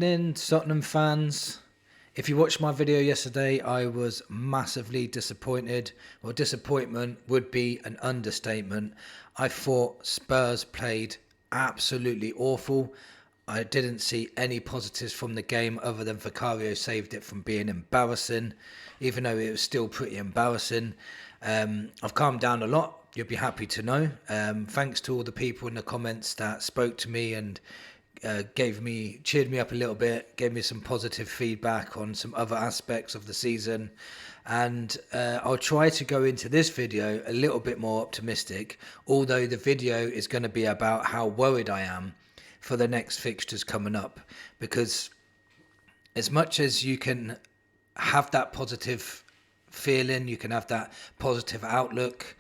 evening, Tottenham fans. If you watched my video yesterday, I was massively disappointed. Well, disappointment would be an understatement. I thought Spurs played absolutely awful. I didn't see any positives from the game other than Vicario saved it from being embarrassing, even though it was still pretty embarrassing. I've calmed down a lot. You'll be happy to know. Thanks to all the people in the comments that spoke to me and cheered me up a little bit, gave me some positive feedback on some other aspects of the season. And I'll try to go into this video a little bit more optimistic, although the video is going to be about how worried I am for the next fixtures coming up. Because as much as you can have that positive feeling, you can have that positive outlook,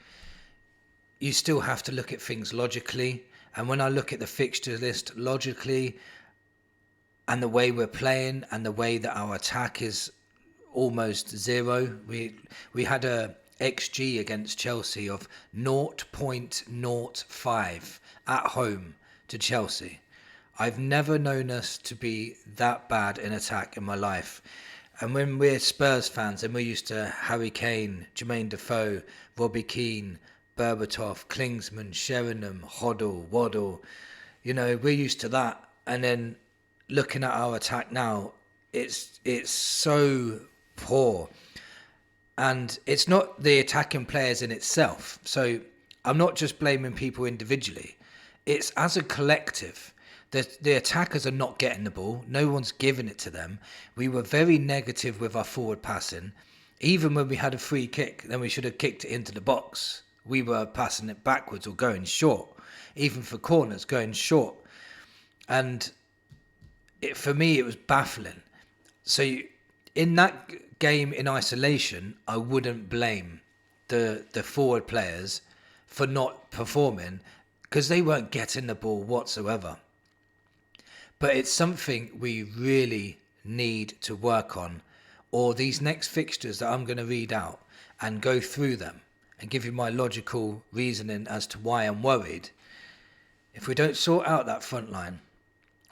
you still have to look at things logically. And when I look at the fixture list logically and the way we're playing and the way that our attack is almost zero, we had a XG against Chelsea of 0.05 at home to Chelsea. I've never known us to be that bad in attack in my life. And when we're Spurs fans and we're used to Harry Kane, Jermaine Defoe, Robbie Keane, Berbatov, Klinsmann, Sheringham, Hoddle, Waddle, we're used to that. And then looking at our attack now, it's so poor. And it's not the attacking players in itself. So I'm not just blaming people individually. It's as a collective. The attackers are not getting the ball. No one's giving it to them. We were very negative with our forward passing. Even when we had a free kick, then we should have kicked it into the box. We were passing it backwards or going short. Even for corners, going short. And for me, it was baffling. So in that game in isolation, I wouldn't blame the forward players for not performing because they weren't getting the ball whatsoever. But it's something we really need to work on, or these next fixtures that I'm going to read out and go through them and give you my logical reasoning as to why I'm worried. If we don't sort out that front line,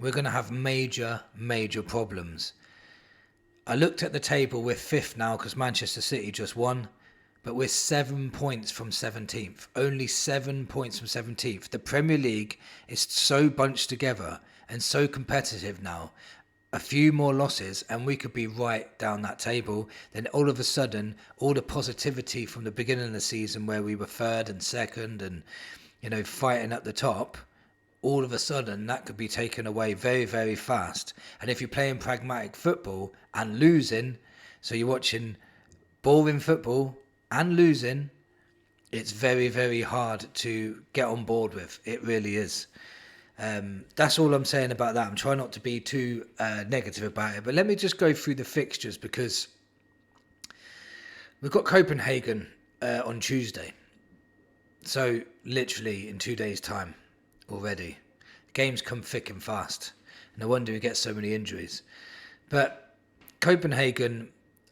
we're going to have major, major problems. I looked at the table. We're fifth now because Manchester City just won, but we're 7 points from 17th. Only 7 points from 17th. The Premier League is so bunched together and so competitive now. A few more losses and we could be right down that table. Then all of a sudden, all the positivity from the beginning of the season where we were third and second and, fighting at the top, all of a sudden that could be taken away very, very fast. And if you're playing pragmatic football and losing, so you're watching boring football and losing, it's very, very hard to get on board with. It really is. That's all I'm saying about that. I'm trying not to be too negative about it. But let me just go through the fixtures because we've got Copenhagen on Tuesday. So literally in 2 days' time already. Games come thick and fast. No wonder we get so many injuries. But Copenhagen,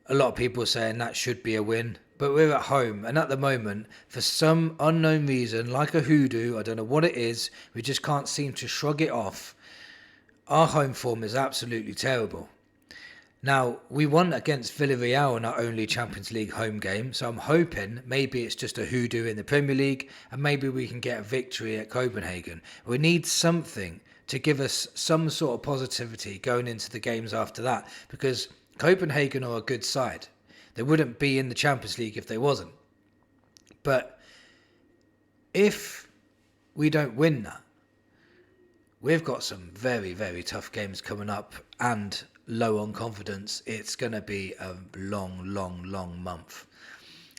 a lot of people are saying that should be a win. But we're at home, and at the moment, for some unknown reason, like a hoodoo, I don't know what it is, we just can't seem to shrug it off. Our home form is absolutely terrible. Now, we won against Villarreal in our only Champions League home game, so I'm hoping maybe it's just a hoodoo in the Premier League, and maybe we can get a victory at Copenhagen. We need something to give us some sort of positivity going into the games after that, because Copenhagen are a good side. They wouldn't be in the Champions League if they wasn't. But if we don't win that, we've got some very, very tough games coming up and low on confidence. It's going to be a long, long, long month.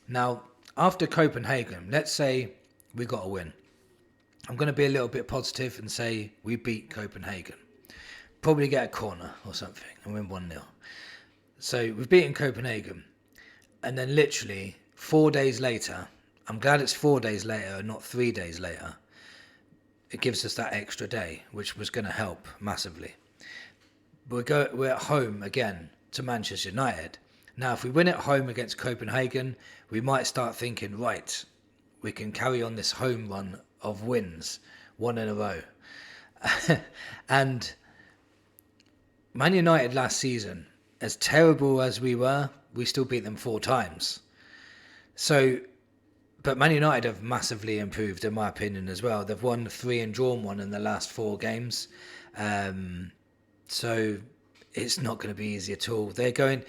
Now, after Copenhagen, let's say we got a win. I'm going to be a little bit positive and say we beat Copenhagen. Probably get a corner or something and win 1-0. So we've beaten Copenhagen. And then literally 4 days later, I'm glad it's 4 days later and not 3 days later. It gives us that extra day, which was going to help massively. But we're at home again to Manchester United. Now, if we win at home against Copenhagen, we might start thinking, right, we can carry on this home run of wins, one in a row. And Man United last season, as terrible as we were, we still beat them 4 times. So, but Man United have massively improved, in my opinion, as well. They've won 3 and drawn 1 in the last 4 games. So it's not going to be easy at all. They're going,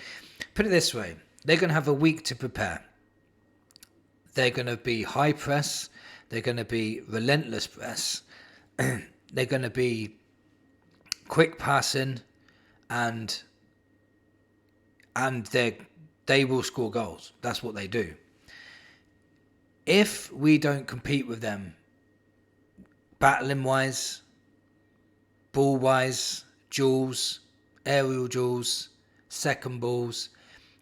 put it this way, they're going to have a week to prepare. They're going to be high press. They're going to be relentless press. They're going to be quick passing, and they will score goals. That's what they do. If we don't compete with them, battling wise, ball wise, duels, aerial duels, second balls,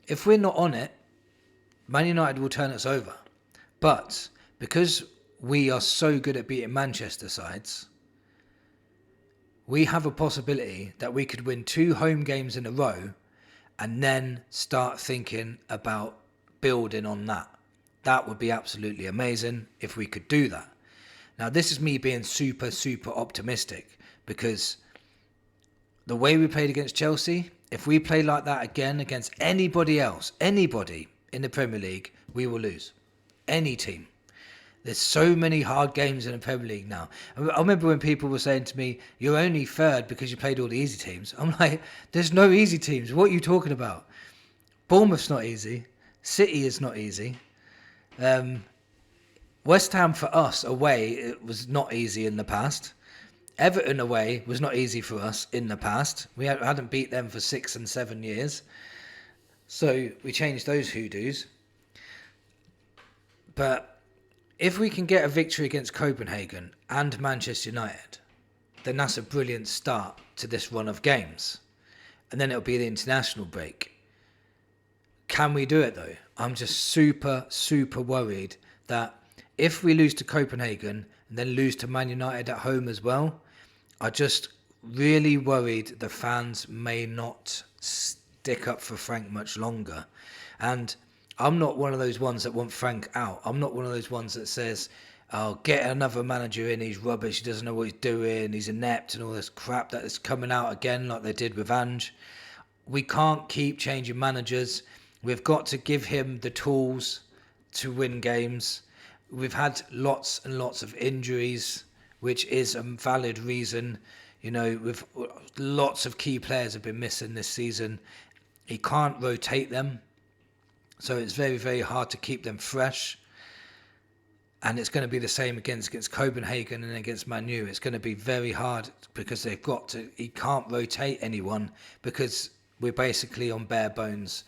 if we're not on it, Man United will turn us over. But because we are so good at beating Manchester sides, we have a possibility that we could win 2 home games in a row and then start thinking about building on that. That would be absolutely amazing if we could do that. Now, this is me being super, super optimistic, because the way we played against Chelsea, if we play like that again against anybody else, anybody in the Premier League, we will lose. Any team. There's so many hard games in the Premier League now. I remember when people were saying to me, you're only third because you played all the easy teams. I'm like, there's no easy teams. What are you talking about? Bournemouth's not easy. City is not easy. West Ham for us away, it was not easy in the past. Everton away was not easy for us in the past. We hadn't beat them for 6 and 7 years. So we changed those hoodoos. But if we can get a victory against Copenhagen and Manchester United, then that's a brilliant start to this run of games. And then it'll be the international break. Can we do it though? I'm just super, super worried that if we lose to Copenhagen and then lose to Man United at home as well, I just really worried the fans may not stick up for Frank much longer. And I'm not one of those ones that want Frank out. I'm not one of those ones that says, oh, get another manager in, he's rubbish, he doesn't know what he's doing, he's inept and all this crap that is coming out again like they did with Ange. We can't keep changing managers. We've got to give him the tools to win games. We've had lots and lots of injuries, which is a valid reason. You know, with lots of key players have been missing this season. He can't rotate them. So it's very, very hard to keep them fresh. And it's going to be the same against Copenhagen and against Man U. It's going to be very hard because he can't rotate anyone because we're basically on bare bones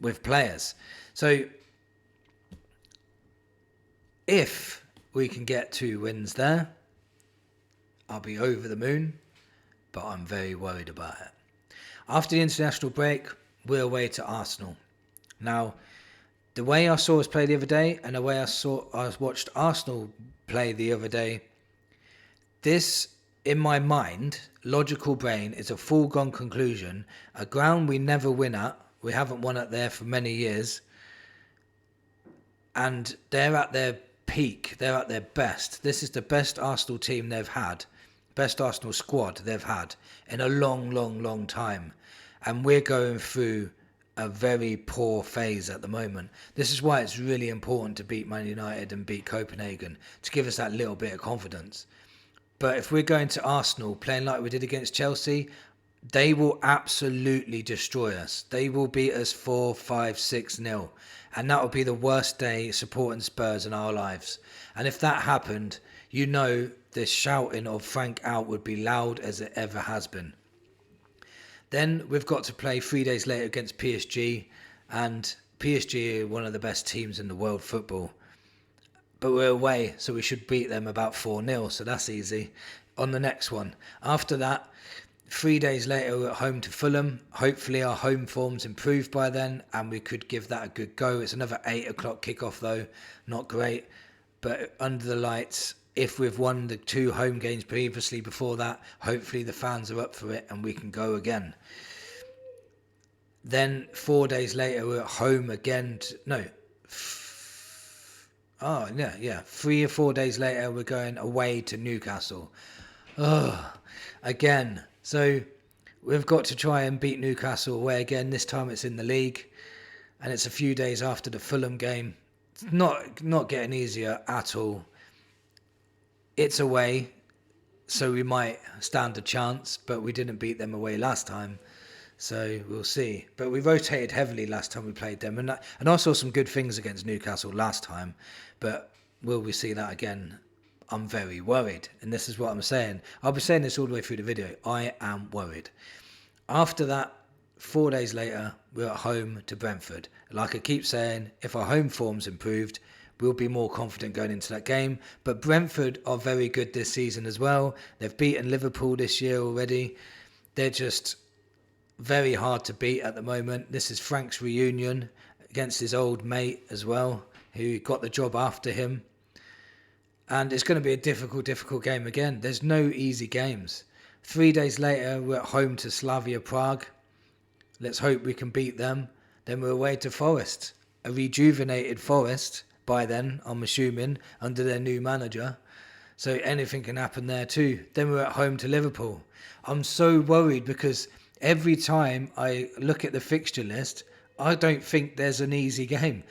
with players. So if we can get 2 wins there, I'll be over the moon, but I'm very worried about it. After the international break, we're away to Arsenal. Now, the way I saw us play the other day and the way I watched Arsenal play the other day, this, in my mind, logical brain, is a foregone conclusion. A ground we never win at. We haven't won at there for many years. And they're at their peak. They're at their best. This is the best Arsenal team they've had. Best Arsenal squad they've had in a long, long, long time. And we're going through a very poor phase at the moment. This is why it's really important to beat Man United and beat Copenhagen, to give us that little bit of confidence. But if we're going to Arsenal playing like we did against Chelsea, they will absolutely destroy us. They will beat us 4, 5, 6-0. And that will be the worst day supporting Spurs in our lives. And if that happened, you know the shouting of Frank out would be loud as it ever has been. Then we've got to play 3 days later against PSG. And PSG are one of the best teams in the world football. But we're away, so we should beat them about 4-0. So that's easy. On the next one. After that, 3 days later, we're at home to Fulham. Hopefully our home form's improved by then and we could give that a good go. It's another 8 o'clock kickoff though. Not great. But under the lights, if we've won the 2 home games previously before that, hopefully the fans are up for it and we can go again. Then 4 days later, we're at home again. 3 or 4 days later, we're going away to Newcastle. Again. So we've got to try and beat Newcastle away again. This time it's in the league, and it's a few days after the Fulham game. It's not getting easier at all. It's away, so we might stand a chance, but we didn't beat them away last time. So we'll see. But we rotated heavily last time we played them. And I saw some good things against Newcastle last time. But will we see that again? I'm very worried. And this is what I'm saying. I'll be saying this all the way through the video. I am worried. After that, 4 days later, we're at home to Brentford. Like I keep saying, if our home form's improved, we'll be more confident going into that game. But Brentford are very good this season as well. They've beaten Liverpool this year already. They're just very hard to beat at the moment. This is Frank's reunion against his old mate as well, who got the job after him. And it's going to be a difficult game again. There's no easy games. 3 days later, we're at home to Slavia Prague. Let's hope we can beat them. Then we're away to Forest. A rejuvenated Forest by then, I'm assuming, under their new manager. So anything can happen there too. Then we're at home to Liverpool. I'm so worried because every time I look at the fixture list, I don't think there's an easy game.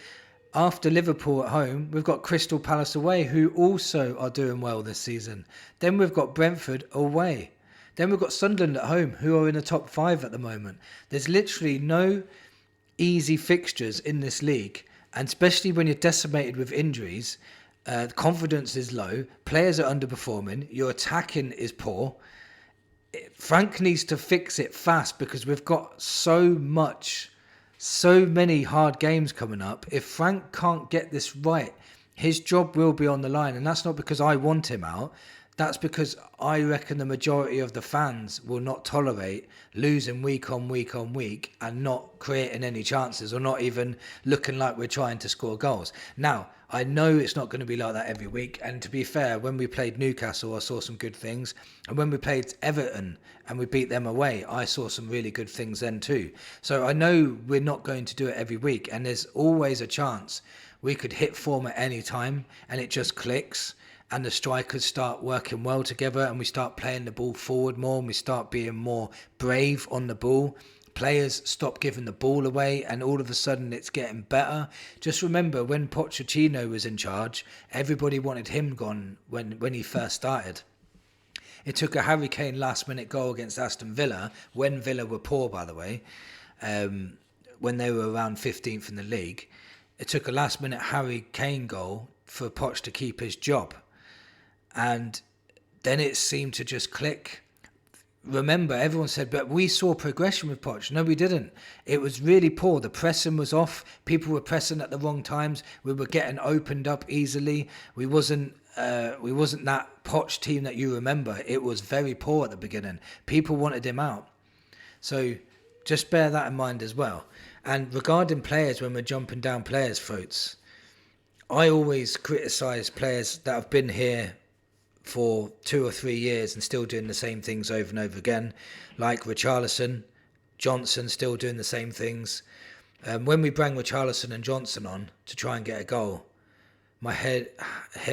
After Liverpool at home, we've got Crystal Palace away, who also are doing well this season. Then we've got Brentford away. Then we've got Sunderland at home, who are in the top 5 at the moment. There's literally no easy fixtures in this league, and especially when you're decimated with injuries, confidence is low, players are underperforming, your attacking is poor. Frank needs to fix it fast because we've got so many hard games coming up. If Frank can't get this right, his job will be on the line. And that's not because I want him out. That's because I reckon the majority of the fans will not tolerate losing week on week on week and not creating any chances or not even looking like we're trying to score goals. Now, I know it's not going to be like that every week. And to be fair, when we played Newcastle, I saw some good things. And when we played Everton and we beat them away, I saw some really good things then too. So I know we're not going to do it every week. And there's always a chance we could hit form at any time and it just clicks. And the strikers start working well together and we start playing the ball forward more and we start being more brave on the ball. Players stop giving the ball away and all of a sudden it's getting better. Just remember when Pochettino was in charge, everybody wanted him gone when he first started. It took a Harry Kane last minute goal against Aston Villa, when Villa were poor by the way, when they were around 15th in the league. It took a last minute Harry Kane goal for Poch to keep his job. And then it seemed to just click. Remember, everyone said, but we saw progression with Poch. No, we didn't. It was really poor. The pressing was off. People were pressing at the wrong times. We were getting opened up easily. We wasn't that Poch team that you remember. It was very poor at the beginning. People wanted him out. So just bear that in mind as well. And regarding players, when we're jumping down players' throats, I always criticise players that have been here for 2 or 3 years and still doing the same things over and over again, like Richarlison, Johnson still doing the same things. When we bring Richarlison and Johnson on to try and get a goal, my head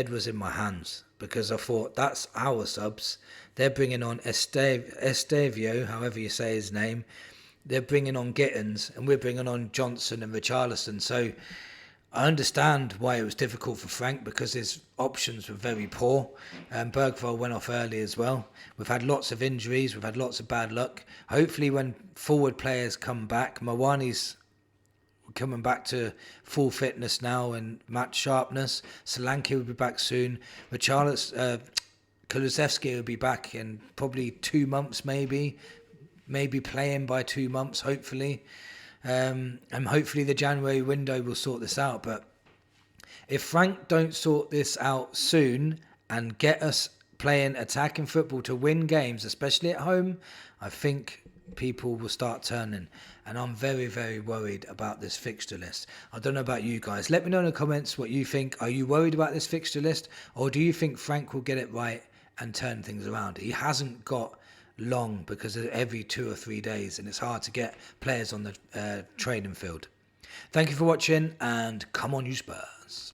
was in my hands because I thought that's our subs. They're bringing on Estevio, however you say his name. They're bringing on Gittins and we're bringing on Johnson and Richarlison. So I understand why it was difficult for Frank because his options were very poor. Bergvall went off early as well. We've had lots of injuries. We've had lots of bad luck. Hopefully when forward players come back, Mawani's coming back to full fitness now and match sharpness. Solanke will be back soon. Kulusevski will be back in probably 2 months maybe playing by 2 months hopefully. And hopefully the January window will sort this out. But if Frank don't sort this out soon and get us playing attacking football to win games, especially at home, I think people will start turning. And I'm very, very worried about this fixture list. I don't know about you guys. Let me know in the comments what you think. Are you worried about this fixture list? Or do you think Frank will get it right and turn things around? He hasn't got long because of every 2 or 3 days and it's hard to get players on the training field. Thank you for watching and come on you Spurs.